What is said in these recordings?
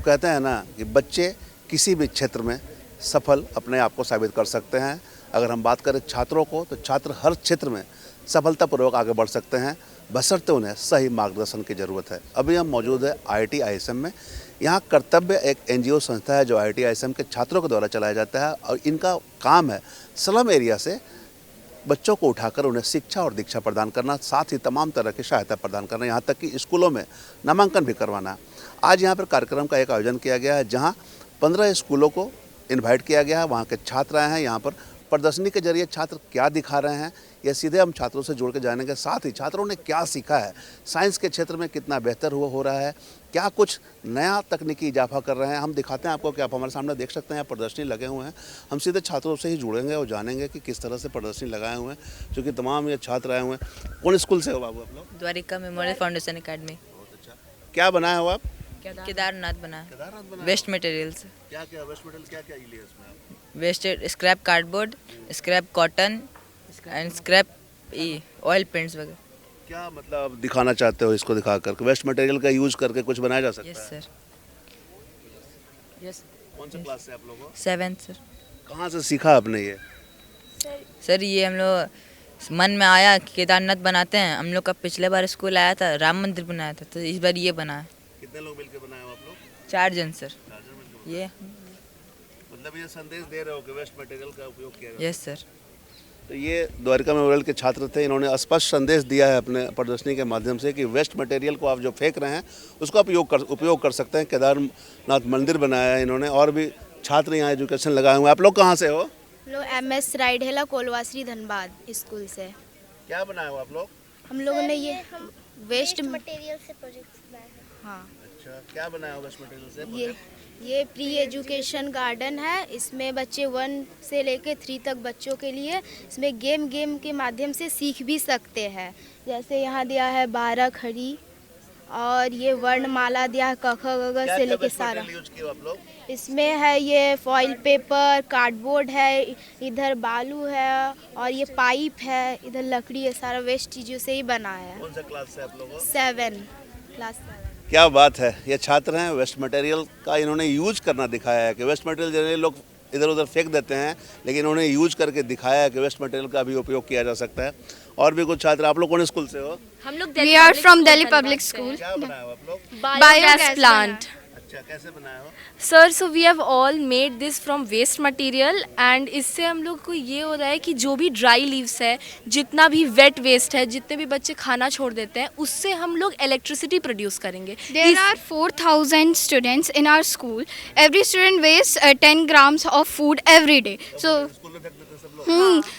कहते हैं ना कि बच्चे किसी भी क्षेत्र में सफल अपने आप को साबित कर सकते हैं। अगर हम बात करें छात्रों को, तो छात्र हर क्षेत्र में सफलतापूर्वक आगे बढ़ सकते हैं, बशर्ते उन्हें सही मार्गदर्शन की ज़रूरत है। अभी हम मौजूद है IIT ISM में। यहाँ कर्तव्य एक NGO संस्था है जो IIT ISM के छात्रों के द्वारा चलाया जाता है और इनका काम है स्लम एरिया से बच्चों को उठाकर उन्हें शिक्षा और दीक्षा प्रदान करना, साथ ही तमाम तरह की सहायता प्रदान करना, यहाँ तक कि स्कूलों में नामांकन भी करवाना। आज यहाँ पर कार्यक्रम का एक आयोजन किया गया है जहाँ 15 स्कूलों को इनवाइट किया गया है। वहाँ के छात्र आए हैं। यहाँ पर प्रदर्शनी के जरिए छात्र क्या दिखा रहे हैं ये सीधे हम छात्रों से जुड़ के जानेंगे। साथ ही छात्रों ने क्या सीखा है, साइंस के क्षेत्र में कितना बेहतर हो रहा है, क्या कुछ नया तकनीकी इजाफा कर रहे हैं, हम दिखाते हैं आपको कि आप हमारे सामने देख सकते हैं। यहाँ प्रदर्शनी लगे हुए हैं। हम सीधे छात्रों से ही जुड़ेंगे और जानेंगे कि किस तरह से प्रदर्शनी लगाए हुए हैं, क्योंकि तमाम ये छात्र आए हुए हैं। कौन स्कूल से हो बाबू आप लोग? Dwarika memorial foundation academy. बहुत अच्छा। क्या बनाए हो आप? केदारनाथ बना वेस्ट मटेरियल से। क्या वेस्ट मटेरियल क्या लिया इसमें आप? Waste scrap cardboard, scrap cotton and scrap oil paints वगैरह। क्या मतलब दिखाना चाहते हो इसको दिखा कर? वेस्ट मटेरियल का यूज करके कुछ बनाया जा सकता है? Yes sir. यस। कौन सा क्लास से आप लोगों? 7th sir. कहाँ से सीखा आपने ये? सर ये हम लोग मन में आया कि केदारनाथ बनाते हैं। हम लोग का पिछले बार स्कूल आया था, राम मंदिर बनाया था, तो इस बार ये बना है। कितने लोग मिलकर बनाए हो आप लोग? 4 जन सर। 4 जन मिलकर। ये मतलब ये संदेश दे रहे हो कि वेस्ट मटेरियल का उपयोग किया जाए। Yes sir. तो ये द्वारिका मेमोरियल के छात्र थे। इन्होंने स्पष्ट संदेश दिया है अपने प्रदर्शनी के माध्यम से कि वेस्ट मटेरियल को आप जो फेंक रहे हैं उसका उपयोग कर सकते हैं। केदारनाथ मंदिर बनाया है इन्होंने, और भी छात्र यहाँ एजुकेशन लगाए हुए हैं। आप लोग कहाँ से हो? लोग MS राइडहेला कोलवासरी धनबाद स्कूल से। क्या बनाए हो आप लोग? हम लोगों ने ये वेस्ट मटेरियल से प्रोजेक्ट बनाया है। हाँ। अच्छा, क्या बनाया हो वेस्ट मटेरियल से? ये प्री एजुकेशन गार्डन है। इसमें बच्चे 1 से लेके 3 तक बच्चों के लिए इसमें गेम के माध्यम से सीख भी सकते हैं। जैसे यहाँ दिया है 12 खड़ी, और ये वर्णमाला दिया है क ख ग घ से लेके सारा। इसमें है ये फॉइल पेपर, कार्डबोर्ड है, इधर बालू है, और ये पाइप है, इधर लकड़ी है। सारा वेस्ट चीज़ों से ही बना है। कौन सा क्लास से आप लोग? 7 क्लास। क्या बात है, ये छात्र हैं। वेस्ट मटेरियल का इन्होंने यूज करना दिखाया है कि वेस्ट मटेरियल जनरली लोग इधर उधर फेंक देते हैं, लेकिन इन्होंने यूज करके दिखाया है कि वेस्ट मटेरियल का भी उपयोग किया जा सकता है। और भी कुछ छात्र। आप लोग कौन स्कूल से हो? हम लोग We are from Delhi Public School. क्या बनाए हो आप लोग? Biogas plant. अच्छा, कैसे बनाए हो? Sir so we have all made this from waste material and इससे हम लोग को ये हो रहा है कि जो भी ड्राई लीव्स है, जितना भी वेट वेस्ट है, जितने भी बच्चे खाना छोड़ देते हैं, उससे हम लोग इलेक्ट्रिसिटी प्रोड्यूस करेंगे। There are 4,000 students in our school. Every student wastes 10 grams of food every day. So,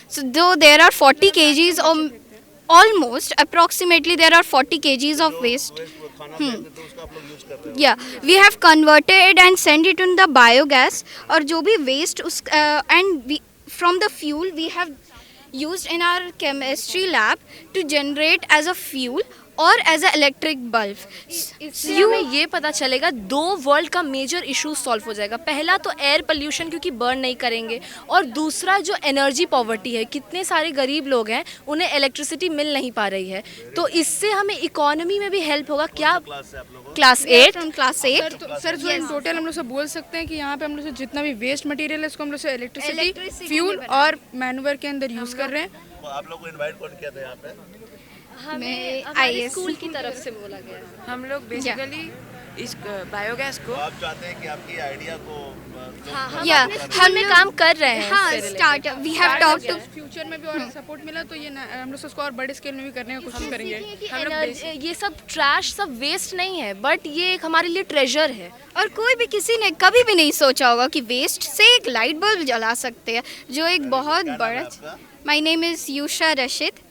so though there are 40 kgs of almost approximately there are 40 kgs of waste. Yeah, we have converted and sent it in the biogas. और जो भी waste उस and we from the fuel we have used in our chemistry lab to generate as a fuel और as a electric bulb. इससे हमें ये पता चलेगा 2 वर्ल्ड का मेजर इशू सॉल्व हो जाएगा। पहला तो एयर पोल्यूशन, क्योंकि बर्न नहीं करेंगे, और दूसरा जो एनर्जी पॉवर्टी है, कितने सारे गरीब लोग हैं उन्हें इलेक्ट्रिसिटी मिल नहीं पा रही है, तो इससे हमें इकोनॉमी में भी हेल्प होगा। क्या क्लास 8 क्लास 8 सर जो इन टोटल हम लोग सब बोल सकते हैं कि यहाँ पे हम लोग से जितना भी वेस्ट मटेरियल है इसको हम लोग से इलेक्ट्रिसिटी, फ्यूल और मैनुअर के अंदर यूज कर रहे हैं। आप लोग को इनवाइट कौन किया था यहाँ पे? हमें हमारे स्कूल की तरफ से बोला गया। हम लोग बेसिकली इस बायोगैस को आप चाहते हैं कि आपकी आइडिया को हम में काम कर रहे हैं। हाँ, start we have talk to future में भी और सपोर्ट मिला तो ये हम लोग उसको और बड़े स्केल में भी करने की कोशिश करेंगे। हम लोग ये सब ट्रैश सब वेस्ट नहीं है, बट ये एक हमारे लिए ट्रेजर है। और कोई भी किसी ने कभी भी नहीं सोचा होगा कि वेस्ट से एक लाइट बल्ब जला सकते हैं, जो एक बहुत बड़ा। My name is Yusha Rashid.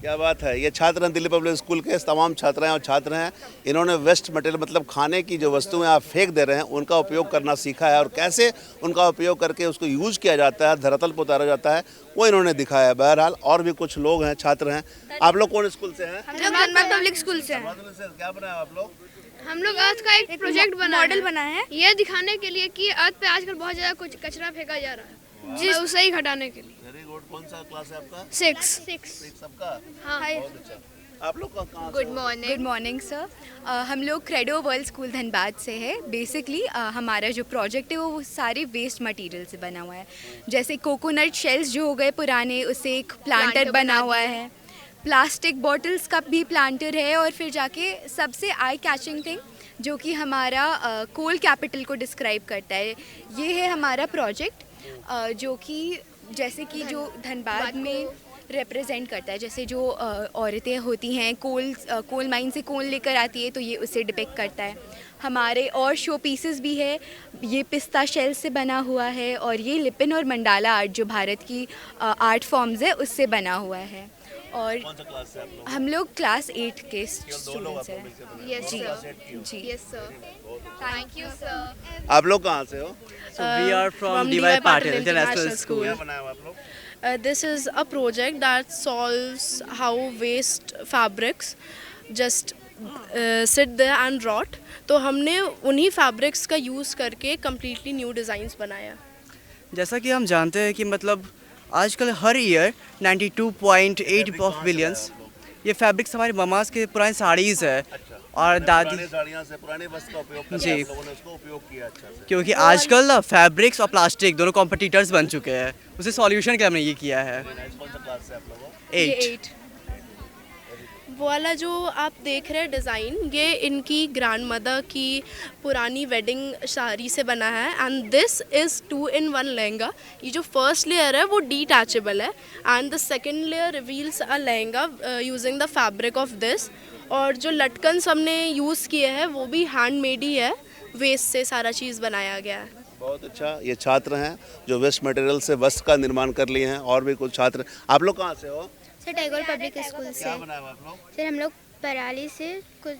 क्या बात है। ये छात्र हैं दिल्ली पब्लिक स्कूल के, तमाम छात्राएं और छात्र हैं। इन्होंने वेस्ट मटेरियल मतलब खाने की जो वस्तुएं आप फेंक दे रहे हैं उनका उपयोग करना सीखा है, और कैसे उनका उपयोग करके उसको यूज किया जाता है, धरातल पर उतारा जाता है, वो इन्होंने दिखाया है। बहरहाल और भी कुछ लोग हैं, छात्र हैं। आप लोग कौन स्कूल से हैं? हम लोग धनबाद पब्लिक स्कूल से हैं। क्या बनाया आप लोग? हम लोग अर्थ का एक प्रोजेक्ट मॉडल बनाया है, ये दिखाने के लिए कि अर्थ पे आजकल बहुत ज़्यादा कुछ कचरा फेंका जा रहा है, उसे ही हटाने के लिए। Very good. कौन सा क्लास है आपका? 6 सबका हाँ बहुत अच्छा। आप लोग कहाँ से गुड हो? Morning sir. हम लोग क्रेडो वर्ल्ड स्कूल धनबाद से है। बेसिकली हमारा जो प्रोजेक्ट है वो सारे वेस्ट मटेरियल से बना हुआ है। जैसे कोकोनट शेल्स जो हो गए पुराने, उससे एक प्लांटर बना हुआ है। प्लास्टिक बॉटल्स का भी प्लांटर है। और फिर जाके सबसे आई कैचिंग थिंग जो कि हमारा कोल कैपिटल को डिस्क्राइब करता है, ये है हमारा प्रोजेक्ट, जो कि जैसे कि जो धनबाद में रिप्रेजेंट करता है। जैसे जो औरतें होती हैं कोल माइन से कोल लेकर आती है, तो ये उसे डिपिक्ट करता है। हमारे और शो पीसेस भी है, ये पिस्ता शेल से बना हुआ है। और ये लिपिन और मंडाला आर्ट जो भारत की आर्ट फॉर्म्स है उससे बना हुआ है। और कौन सा क्लास से आप लोग? हम लोग क्लास 8 के दो लोग आप स्टूडेंट्स लोग हैं। मिलकर बने? Yes ji sir, ji yes sir, thank you sir. आप लोग कहाँ से हो? So we are from DY Patil International School. क्या बनाया हुआ आप लोग? This is a project that solves how waste fabrics just sit there and rot. तो हमने उन्हीं fabrics का यूज़ करके completely new designs बनाया। जैसा कि हम जानते हैं कि मतलब आजकल हर ईयर 92.8 ऑफ बिलियंस ये फैब्रिक्स हमारी ममास के पुरानी साड़ीज़ है और दादी, पुरानी साड़ियाँ से पुराने वस्त्र का उपयोग करके जी। आप लोगों ने उसको उपयोग किया अच्छा से। क्योंकि आजकल ना फैब्रिक्स और प्लास्टिक दोनों कॉम्पिटिटर्स बन चुके हैं, उसे सॉल्यूशन के हमने ये किया है। कौन सा क्लास से आप लोगों? 8। वो वाला जो आप देख रहे हैं डिज़ाइन, ये इनकी ग्रैंड मदर की पुरानी वेडिंग साड़ी से बना है। And this is 2-in-1 lehenga. ये जो फर्स्ट लेयर है वो डिटैचेबल है and the second layer reveals a lehenga using the fabric of this. और जो लटकन्स हमने यूज़ किए हैं वो भी हैंडमेड ही है, वेस्ट से सारा चीज़ बनाया गया है। बहुत अच्छा। ये छात्र हैं जो वेस्ट मटेरियल से वस्त्र का निर्माण कर लिए हैं। और भी कुछ छात्र। आप लोग कहाँ से हो? सर टैगोर पब्लिक स्कूल से। क्या बनाया हुआ आप लोग? सर हम लोग पराली से कुछ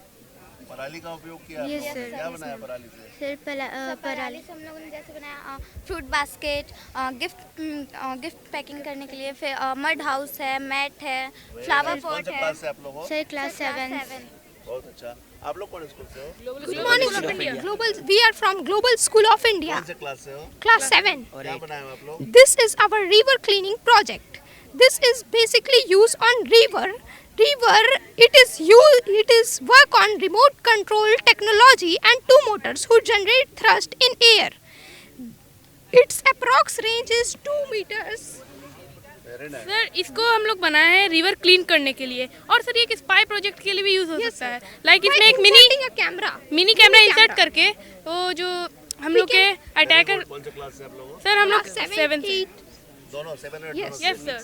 पराली का उपयोग किया? Yes, आप लोगों ने? sir. क्या बनाया पराली से? सर पराली पराली से हम लोगों ने जैसे बनाया फ्रूट बास्केट, गिफ्ट पैकिंग करने के लिए, फिर मड हाउस है, मैट है, फ्लावर कौन पॉट सा है। क्लास से आप लोग हो? Sir class 7। बहुत अच्छा। आप लोग कौन स्कूल से हो? Good morning we are from global school of India कौन से क्लास से हो? क्लास 7। क्या बनाया हुआ आप लोग? This is our river cleaning project. This is basically used on river. It is work on remote control technology and 2 motors who generate thrust in air. Its approx range is 2 meters. Sir इसको हम लोग बनाए हैं river clean करने के लिए, और sir ये एक स्पाई प्रोजेक्ट के लिए भी यूज़ हो सकता है। लाइक इसमें एक मिनी कैमरा इंसर्ट करके वो जो हम लोग के अटैकर। कौन से क्लास से आप लोग हो? सर हम लोग 7 दोनों 7 और 8? Yes sir.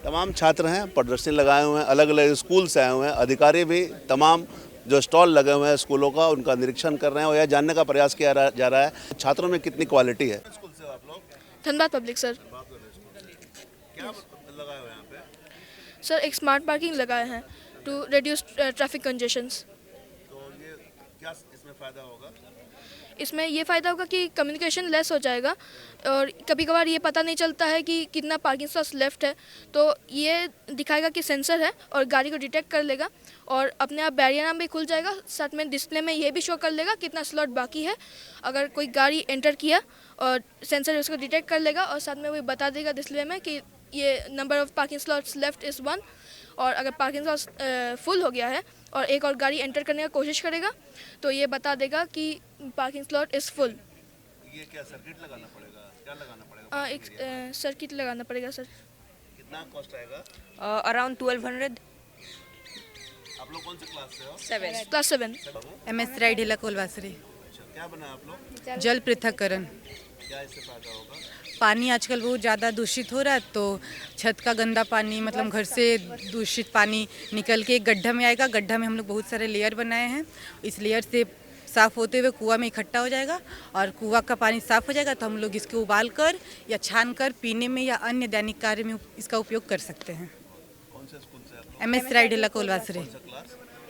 तमाम छात्र हैं, प्रदर्शनी लगाए हुए हैं, अलग अलग स्कूल से आए हुए हैं। अधिकारी भी तमाम जो स्टॉल लगे हुए हैं स्कूलों का, उनका निरीक्षण कर रहे हैं और यह जानने का प्रयास किया जा रहा है छात्रों में कितनी क्वालिटी है। स्कूल से हो आप लोग? Dhanbad public sir. क्या लगाए हुए हैं यहाँ पे? सर एक स्मार्ट पार्किंग लगाए हैं टू रिड्यूस ट्रैफिक कंजेशंस। तो ये क्या इसमें फ़ायदा होगा? इसमें ये फ़ायदा होगा कि कम्युनिकेशन लेस हो जाएगा, और कभी कभार ये पता नहीं चलता है कि कितना पार्किंग स्लॉट्स लेफ्ट है, तो ये दिखाएगा कि सेंसर है और गाड़ी को डिटेक्ट कर लेगा और अपने आप बैरियर नाम भी खुल जाएगा। साथ में डिस्प्ले में ये भी शो कर लेगा कितना स्लॉट बाकी है। अगर कोई गाड़ी एंटर किया और सेंसर उसको डिटेक्ट कर लेगा और साथ में वो बता देगा डिस्प्ले में कि ये number of parking slots left is 1। और अगर पार्किंग स्लॉट्स फुल हो गया है और एक और गाड़ी एंटर करने का कोशिश करेगा तो ये बता देगा कि पार्किंग स्लॉट इज़ फुल। ये क्या सर्किट लगाना पड़ेगा? क्या लगाना पड़ेगा? एक सर्किट लगाना पड़ेगा सर। कितना कॉस्ट आएगा? अराउंड 1200। आप लोग कौन से क्लास से हो? 7। क्लास 7। MS राय ढीला कोलवासरी। अच्छा, क्या बना आप लोग? जल पृथक्करण। क्या इससे फायदा होगा? पानी आजकल बहुत ज़्यादा दूषित हो रहा है, तो छत का गंदा पानी मतलब घर से दूषित पानी निकल के एक गड्ढा में आएगा। गड्ढा में हम लोग बहुत सारे लेयर बनाए हैं। इस लेयर से साफ़ होते हुए कुआं में इकट्ठा हो जाएगा और कुआं का पानी साफ़ हो जाएगा तो हम लोग इसको उबाल कर या छान कर पीने में या अन्य दैनिक कार्य में इसका उपयोग कर सकते हैं। कौन से स्कूल से आप लोग? MS राय ढीला कोलवासरी।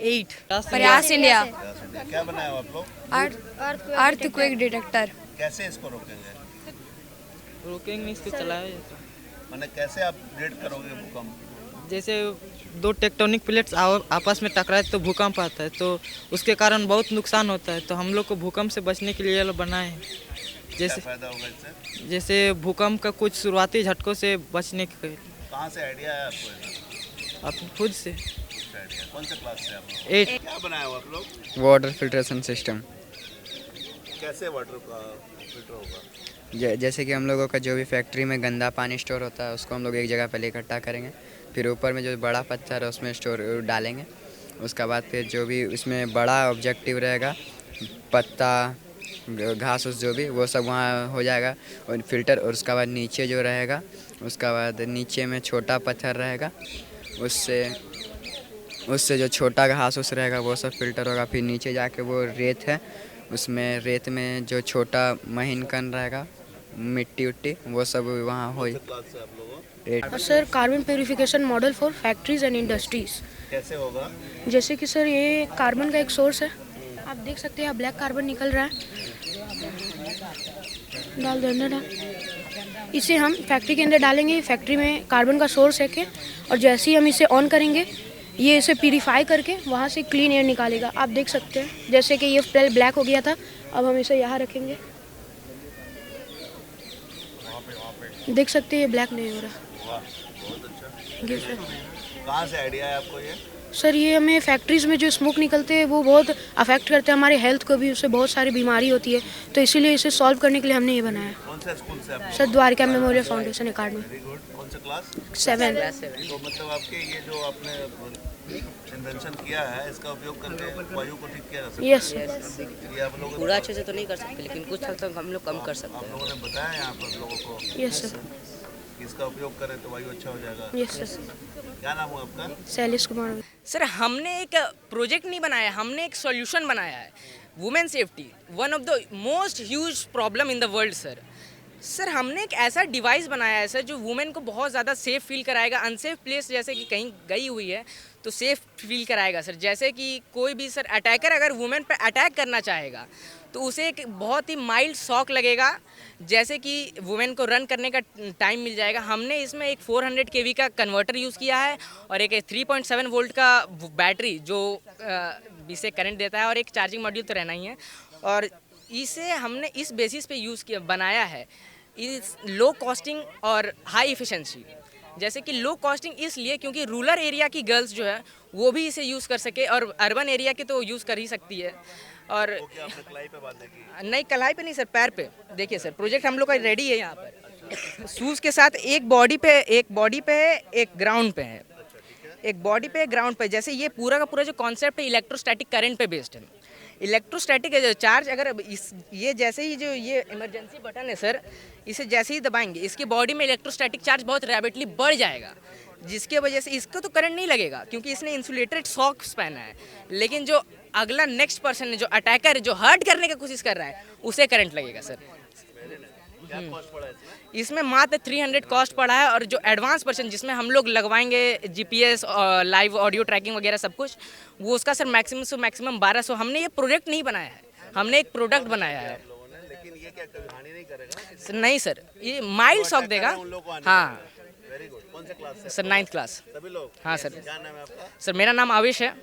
8। प्रयास इंडिया। क्या बनाया आप लोग? Earthquake detector. कैसे इसको रोकेंगे? रोकेंगे इसको चलाया मैंने कैसे आप रेड करोगे भूकंप? जैसे 2 टेक्टोनिक प्लेट्स आपस में टकराए तो भूकंप आता है, तो उसके कारण बहुत नुकसान होता है। तो हम लोग को भूकंप से बचने के लिए ये लोग बनाए हैं। जैसे फायदा होगा इससे? जैसे भूकंप का कुछ शुरुआती झटकों से बचने के कहाँ से आइडिया है आपको ऐसा? आप खुद से आइडिया कौन से क्लास से आप लोग? 8 क्या बनाया हो आप लोग? Water filtration system. कैसे वाटर का फिल्टर होगा? जैसे कि हम लोगों का जो भी फैक्ट्री में गंदा पानी स्टोर होता है उसको हम लोग एक जगह पर इकट्ठा करेंगे, फिर ऊपर में जो बड़ा पत्थर है उसमें स्टोर डालेंगे। उसके बाद फिर जो भी उसमें बड़ा ऑब्जेक्टिव रहेगा, पत्ता घास उस जो भी वो सब वहाँ हो जाएगा और फिल्टर। और उसके बाद नीचे जो रहेगा, उसके बाद नीचे में छोटा पत्थर रहेगा, उससे जो छोटा घास उस रहेगा वो सब फिल्टर होगा। फिर नीचे जाके वो रेत है, उसमें रेत में जो छोटा महीन कण रहेगा, मिट्टी उट्टी वो सब वहाँ हो। Sir carbon purification model for factories and industries. कैसे होगा? जैसे कि सर ये कार्बन का एक सोर्स है, आप देख सकते हैं ब्लैक कार्बन निकल रहा है, डाल दो अंदर। इसे हम फैक्ट्री के अंदर डालेंगे, फैक्ट्री में कार्बन का सोर्स है कि, और जैसे ही हम इसे ऑन करेंगे ये इसे प्यूरिफाई करके वहाँ से क्लीन एयर निकालेगा। आप देख सकते हैं जैसे कि ये पहले ब्लैक हो गया था, अब हम इसे यहाँ रखेंगे, देख सकते हैं ये ब्लैक नहीं हो रहा। वाह, बहुत अच्छा। कहाँ से आइडिया है आपको ये? सर ये हमें फैक्ट्रीज़ में जो स्मोक निकलते हैं वो बहुत अफेक्ट करते हैं हमारे हेल्थ को भी, उससे बहुत सारी बीमारी होती है, तो इसीलिए इसे सॉल्व करने के लिए हमने ये बनाया। कौन सा स्कूल से आप? Sir Dwarka memorial foundation academy. Very good. कौन सा क्लास? 7। तो मतलब आपके ये जो आपने इन्वेंशन किया है इसका उपयोग करके वायु को ठीक किया जा सकता है? यस। ये आप लोग पूरा अच्छे से तो नहीं कर सकते, लेकिन कुछ हद तक हम लोग कम कर सकते हैं। आप लोगों ने बताया यहाँ पर लोगों को? Yes sir. इसका उपयोग करें तो वायु अच्छा हो जाएगा? Yes sir. क्या नाम है आपका? शैलेश कुमार। सर हमने एक प्रोजेक्ट नहीं बनाया, हमने एक सॉल्यूशन बनाया है। Women safety one of the most huge problem in the world sir हमने एक ऐसा डिवाइस बनाया है सर जो वुमेन को बहुत ज़्यादा सेफ़ फील कराएगा। अनसेफ प्लेस जैसे कि कहीं गई हुई है तो सेफ़ फील कराएगा सर। जैसे कि कोई भी सर अटैकर अगर वुमेन पर अटैक करना चाहेगा तो उसे एक बहुत ही माइल्ड शॉक लगेगा, जैसे कि वुमेन को रन करने का टाइम मिल जाएगा। हमने इसमें एक 400 kV का कन्वर्टर यूज़ किया है और एक 3.7 वोल्ट का बैटरी जो इसे करंट देता है, और एक चार्जिंग मॉड्यूल तो रहना ही है। और इसे हमने इस बेसिस पे यूज़ किया बनाया है, इस लो कॉस्टिंग और हाई एफिशिएंसी। जैसे कि लो कॉस्टिंग इसलिए क्योंकि रूरल एरिया की गर्ल्स जो है वो भी इसे यूज़ कर सके, और अर्बन एरिया के तो यूज़ कर ही सकती है। और कलाई पे बांधने की? नहीं, कलाई पे नहीं सर, पैर पे। देखिए सर प्रोजेक्ट हम लोग का रेडी है यहाँ पर। शूज़ के साथ एक बॉडी पे है, एक ग्राउंड पे है। एक बॉडी पे, ग्राउंड पे। जैसे ये पूरा का पूरा जो कॉन्सेप्ट है इलेक्ट्रोस्टैटिक करंट पे बेस्ड है। इलेक्ट्रोस्टैटिक है जो चार्ज, अगर ये जैसे ही जो ये इमरजेंसी बटन है सर, इसे जैसे ही दबाएंगे इसकी बॉडी में इलेक्ट्रोस्टैटिक चार्ज बहुत रैपिडली बढ़ जाएगा, जिसके वजह से इसको तो करंट नहीं लगेगा क्योंकि इसने इंसुलेटेड सॉक्स पहना है। लेकिन जो अगला नेक्स्ट पर्सन है, जो अटैकर है, जो हर्ट करने की कोशिश कर रहा है, उसे करंट लगेगा सर। क्या कॉस्ट पड़ा है इसमें मात्र 300 कॉस्ट पड़ा है। और जो एडवांस पर्सन जिसमें हम लोग लगवाएंगे GPS और लाइव ऑडियो ट्रैकिंग वगैरह सब कुछ, वो उसका सर मैक्सिमम से मैक्सिमम 1200। हमने ये प्रोजेक्ट नहीं बनाया है, हमने एक प्रोडक्ट बनाया है। लेकिन ये क्या कभी हानि नहीं करेगा? सर नहीं सर, ये माइल्ड शॉक देगा। हाँ वेरी गुड। कौन से क्लास से? Sir 9th class. सभी लोग? हाँ सर। क्या नाम है आपका? सर मेरा नाम आवेश है।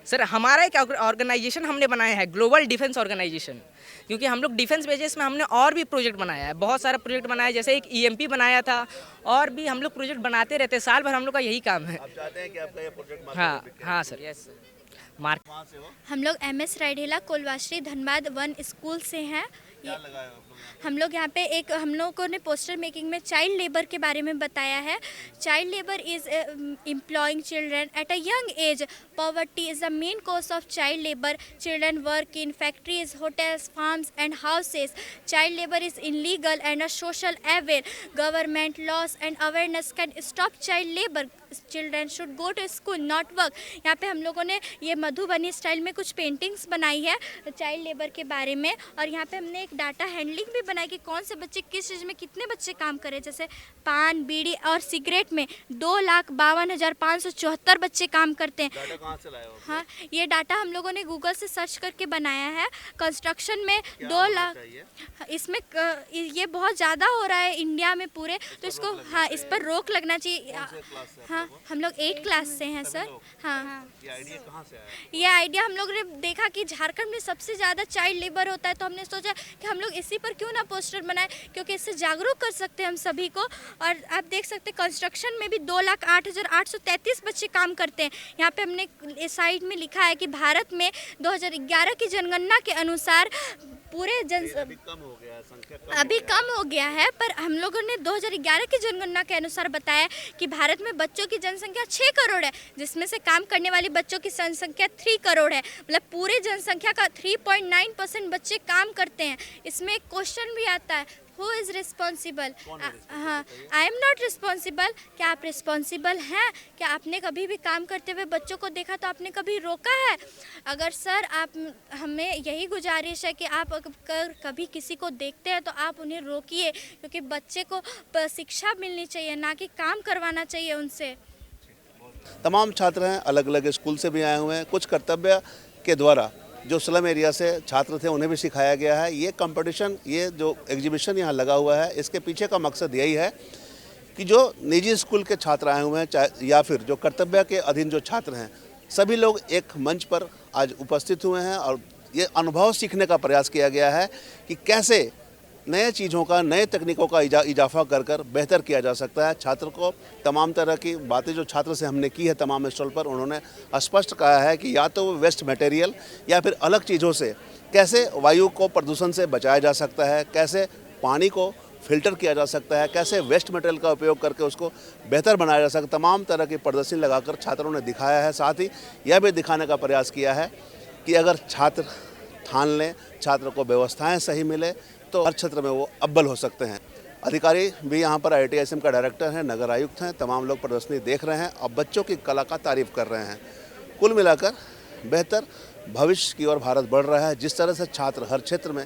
सर हमारा एक ऑर्गेनाइजेशन हमने बनाया है, ग्लोबल डिफेंस ऑर्गेनाइजेशन, क्योंकि हम लोग डिफेंस बेसिस में हमने और भी प्रोजेक्ट बनाया है, बहुत सारा प्रोजेक्ट बनाया है। जैसे एक EMP बनाया था, और भी हम लोग प्रोजेक्ट बनाते रहते हैं, साल भर हम लोग का यही काम है। आप चाहते हैं कि आपका ये प्रोजेक्ट हाँ सर। Yes mark. हम लोग MS राइडेला कोलवाश्री धनबाद 1 स्कूल से हैं। हम लोग यहाँ पे एक हम लोगों ने पोस्टर मेकिंग में चाइल्ड लेबर के बारे में बताया है। Child labour is employing children at a young age. Poverty is the main cause of child labour. Children work in factories, hotels, farms and houses. Child labour is illegal and a social evil. Government laws and awareness can stop child labour. Children should go to school not work. यहाँ पे हम लोगों ने ये Madhubani style में कुछ paintings बनाई है चाइल्ड लेबर के बारे में, और यहाँ पे हमने एक डाटा हैंडलिंग भी बनाई कि कौन से बच्चे किस चीज़ में कितने बच्चे काम करें। जैसे पान, बीड़ी और सिगरेट में 2,52,574 बच्चे काम करते हैं। डाटा कहाँ से लाए हो? हाँ, ये डाटा हम लोगों ने गूगल से सर्च करके बनाया है। कंस्ट्रक्शन में 2 लाख, इसमें ये बहुत ज़्यादा हो रहा है इंडिया में पूरे, तो इसको हाँ इस पर रोक लगना चाहिए। हाँ हाँ, हम लोग 8 क्लास से हैं सर। हाँ, ये आइडिया कहाँ से आया? ये आइडिया हम लोग ने देखा कि झारखंड में सबसे ज़्यादा चाइल्ड लेबर होता है, तो हमने सोचा कि हम लोग इसी पर क्यों ना पोस्टर बनाएं, क्योंकि इससे जागरूक कर सकते हैं हम सभी को। और आप देख सकते हैं कंस्ट्रक्शन में भी 2,08,833 बच्चे काम करते हैं। यहाँ पे हमने इस साइड में लिखा है कि भारत में 2011 की जनगणना के अनुसार पूरे अभी कम हो गया है, संख्या अभी कम हो गया है, पर हम लोगों ने 2011 की जनगणना के अनुसार बताया कि भारत में बच्चों की जनसंख्या 6 करोड़ है, जिसमें से काम करने वाली बच्चों की जनसंख्या 3 करोड़ है। मतलब पूरे जनसंख्या का 3.9% बच्चे काम करते हैं। इसमें एक क्वेश्चन भी आता है, हु इज़ रिस्पॉन्सिबल? हाँ, आई एम नॉट रिस्पॉन्सिबल। क्या आप रिस्पॉन्सिबल हैं? क्या आपने कभी भी काम करते हुए बच्चों को देखा तो आपने कभी रोका है? अगर सर आप, हमें यही गुजारिश है कि आप अगर कभी किसी को देखते हैं तो आप उन्हें रोकिए, क्योंकि बच्चे को शिक्षा मिलनी चाहिए, ना कि काम करवाना चाहिए उनसे। तमाम छात्र हैं, अलग अलग स्कूल से भी आए हुए हैं। कुछ कर्तव्य के द्वारा जो स्लम एरिया से छात्र थे उन्हें भी सिखाया गया है। ये कंपटीशन, ये जो एग्जीबिशन यहाँ लगा हुआ है, इसके पीछे का मकसद यही है कि जो निजी स्कूल के छात्र आए हुए हैं, चाहे या फिर जो कर्तव्य के अधीन जो छात्र हैं, सभी लोग एक मंच पर आज उपस्थित हुए हैं और ये अनुभव सीखने का प्रयास किया गया है कि कैसे नए चीज़ों का, नए तकनीकों का इजाफा कर कर बेहतर किया जा सकता है। छात्र को तमाम तरह की बातें जो छात्र से हमने की है तमाम स्टॉल पर, उन्होंने स्पष्ट कहा है कि या तो वेस्ट मटेरियल या फिर अलग चीज़ों से कैसे वायु को प्रदूषण से बचाया जा सकता है, कैसे पानी को फिल्टर किया जा सकता है, कैसे वेस्ट मटेरियल का उपयोग करके उसको बेहतर बनाया जा सकता है। तमाम तरह की प्रदर्शनी लगाकर छात्रों ने दिखाया है। साथ ही यह भी दिखाने का प्रयास किया है कि अगर छात्र ठान लें, छात्र को व्यवस्थाएँ सही मिले तो हर क्षेत्र में वो अव्वल हो सकते हैं। अधिकारी भी यहाँ पर IITSM का डायरेक्टर हैं, नगर आयुक्त हैं, तमाम लोग प्रदर्शनी देख रहे हैं और बच्चों की कला का तारीफ कर रहे हैं। कुल मिलाकर बेहतर भविष्य की ओर भारत बढ़ रहा है। जिस तरह से छात्र हर क्षेत्र में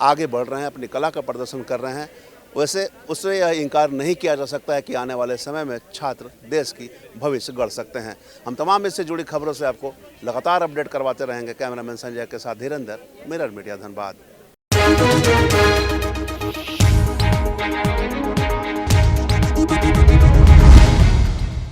आगे बढ़ रहे हैं, अपनी कला का प्रदर्शन कर रहे हैं, वैसे उससे यह इनकार नहीं किया जा सकता है कि आने वाले समय में छात्र देश की भविष्य गढ़ सकते हैं। हम तमाम इससे जुड़ी खबरों से आपको लगातार अपडेट करवाते रहेंगे। कैमरामैन संजय के साथ धीरेन्द्र, मिरर मीडिया, धनबाद।